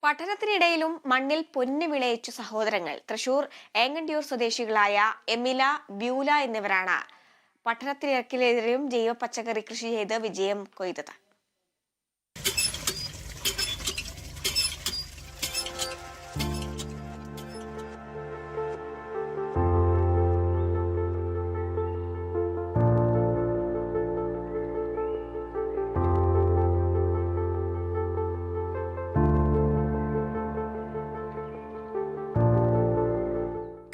പഠനത്തിനിടയിലും മണ്ണിൽ പൊന്നു വിളയിച്ചു സഹോദരങ്ങൾ തൃശൂർ ഏങ്ങണ്ടിയൂർ സ്വദേശികളായ എമില, ബ്യൂല എന്നിവരാണ് പഠനത്തിനിടയിലും ജൈവ പച്ചക്കറി കൃഷി ചെയ്ത് വിജയം കൊയ്തത്.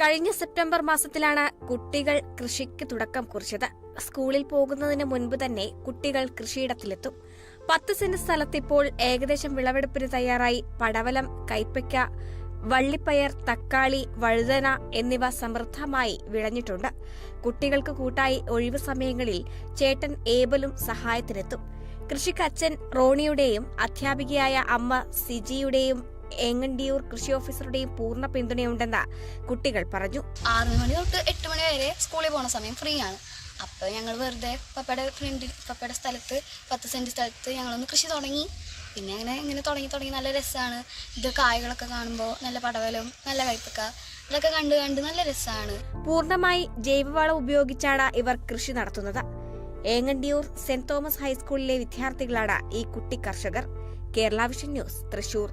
കഴിഞ്ഞ സെപ്റ്റംബർ മാസത്തിലാണ് കുട്ടികൾ കൃഷിക്ക് തുടക്കം കുറിച്ചത്. സ്കൂളിൽ പോകുന്നതിന് മുൻപ് തന്നെ കുട്ടികൾ കൃഷിയിടത്തിലെത്തും. 10 സെന്റ് സ്ഥലത്തിപ്പോൾ ഏകദേശം വിളവെടുപ്പിന് തയ്യാറായി. പടവലം, കൈപ്പയ്ക്ക, വള്ളിപ്പയർ, തക്കാളി, വഴുതന എന്നിവ സമൃദ്ധമായി വിളഞ്ഞിട്ടുണ്ട്. കുട്ടികൾക്ക് കൂട്ടായി ഒഴിവു സമയങ്ങളിൽ ചേട്ടൻ ഏബലും സഹായത്തിനെത്തും. കൃഷിക്ക് അച്ഛൻ റോണിയുടെയും അധ്യാപികയായ അമ്മ സിജിയുടെയും ഏങ്ങണ്ടിയൂർ കൃഷി ഓഫീസറുടെയും പൂർണ്ണ പിന്തുണയുണ്ടെന്ന് കുട്ടികൾ പറഞ്ഞു. 6 മണി തൊട്ട് 8 മണി വരെ സ്കൂളിൽ പോണ സമയം ഫ്രീ ആണ്. അപ്പോൾ ഞങ്ങൾ വെറുതെ പപ്പയുടെ സ്ഥലത്ത് 10 സെന്റ് സ്ഥലത്ത് ഞങ്ങളൊന്ന് കൃഷി തുടങ്ങി. പിന്നെ ഇങ്ങനെ തുടങ്ങി നല്ല രസമാണ്. ഇത് കായകളൊക്കെ കാണുമ്പോൾ നല്ല പടവലും നല്ല കയ്പക്ക ഇതൊക്കെ കണ്ട് നല്ല രസമാണ്. പൂർണ്ണമായി ജൈവവളം ഉപയോഗിച്ചാണ് ഇവർ കൃഷി നടത്തുന്നത്. ഏങ്ങണ്ടിയൂർ സെന്റ് തോമസ് ഹൈസ്കൂളിലെ വിദ്യാർത്ഥികളാണ് ഈ കുട്ടി കർഷകർ. Kerala vision news, Thrissur.